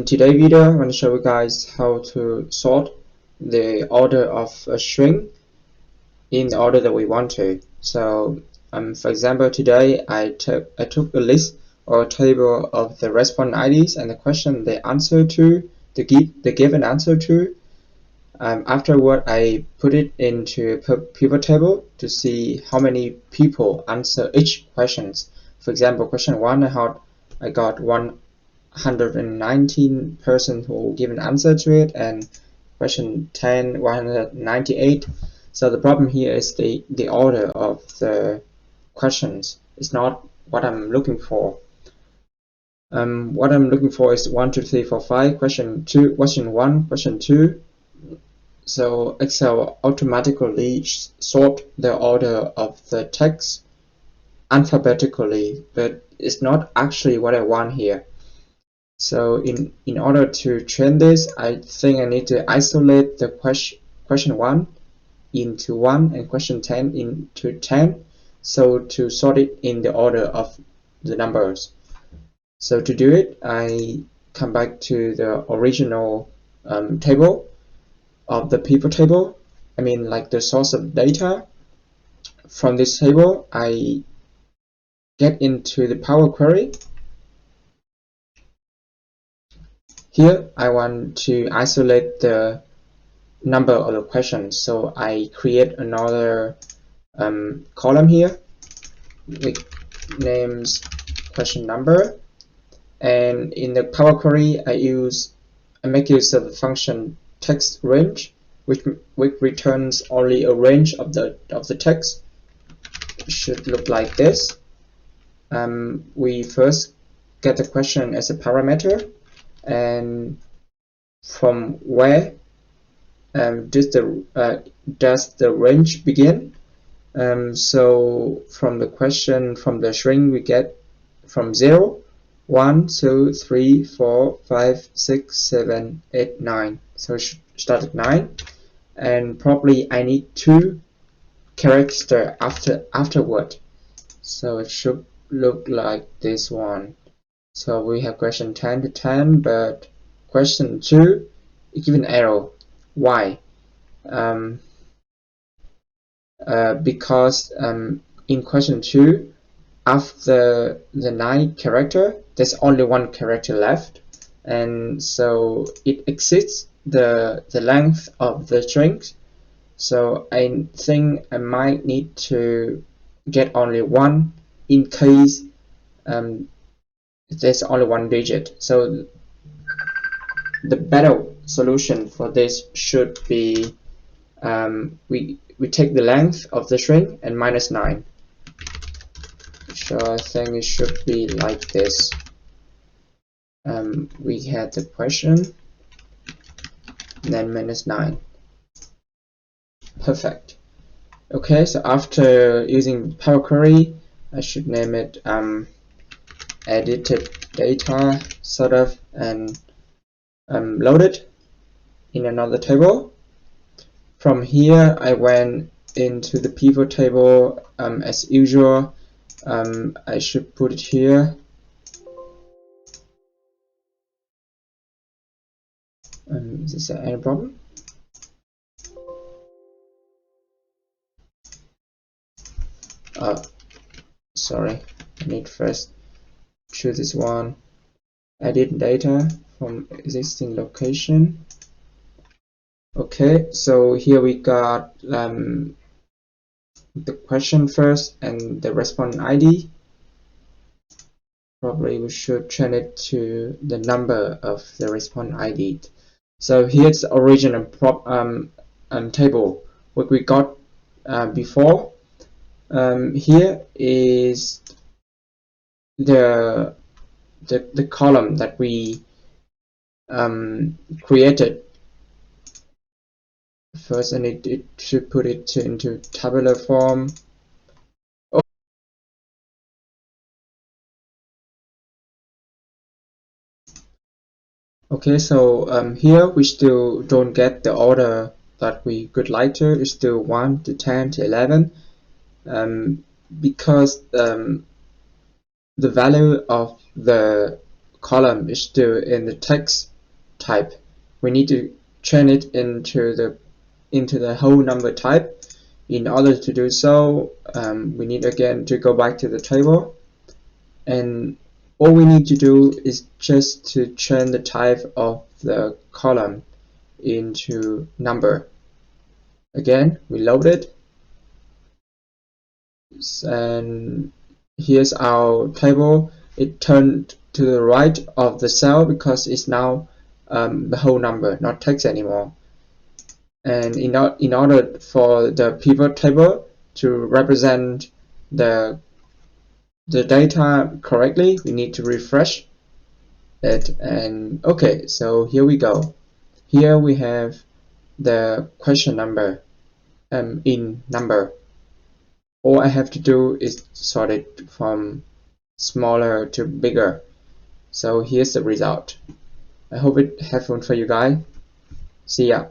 In today's video, I'm going to show you guys how to sort the order of a string in the order that we want to. So, for example, today I took a list or a table of the response IDs and the question they answer to, the given answer to. Afterward, I put it into a pivot table to see how many people answer each questions. For example, question 1, I got 119 person who give an answer to it, and question 10, 198. So the problem here is the order of the questions. It's not what I'm looking for. What I'm looking for is 1, 2, 3, 4, 5. Question 2, question 1, question 2. So Excel automatically sort the order of the text alphabetically, but it's not actually what I want here. So in order to train this, I think I need to isolate the question 1 into 1 and question 10 into 10, so to sort it in the order of the numbers. So to do it, I come back to the original table of the pivot table, like the source of data. From this table, I get into the Power Query. Here, I want to isolate the number of the questions, so I create another column here with names question number, and in the Power Query, I make use of the function text range, which returns only a range of the text. It should look like this. We first get the question as a parameter, and from where does the range begin? So from the question, from the string, we get from 0, 1, 2, 3, 4, 5, 6, 7, 8, 9. So it should start at 9, and probably I need 2 characters afterward. So it should look like this one. So we have question 10 to 10, but question 2, it gives an arrow. Why? Because in question 2, after the 9 character, there's only 1 character left, and so it exceeds the length of the string. So I think I might need to get only 1 in case there's only 1 digit. So the better solution for this should be we take the length of the string and minus 9. So I think it should be like this. We had the question, and then minus 9. Perfect. Okay, so after using Power Query, I should name it edited data sort of, and load it in another table. From here, I went into the pivot table as usual. I should put it here. Is there any problem? Sorry, I need first choose this one. Edit data from existing location. Okay, so here we got the question first and the response ID. Probably we should turn it to the number of the response ID. So here's the original table what we got before. Here is the column that we created. First, I need to put it into tabular form. Okay, so here we still don't get the order that we could like to. It's still 1 to 10 to 11, because the value of the column is still in the text type. We need to change it into the whole number type. In order to do so, we need again to go back to the table, and all we need to do is just to change the type of the column into number. Again, we load it, and here's our table. It turned to the right of the cell because it's now the whole number, not text anymore. And in order for the pivot table to represent the data correctly, we need to refresh it. And okay, so here we go. Here we have the question number in number. All I have to do is sort it from smaller to bigger. So here's the result. I hope it helpful for you guys. See ya.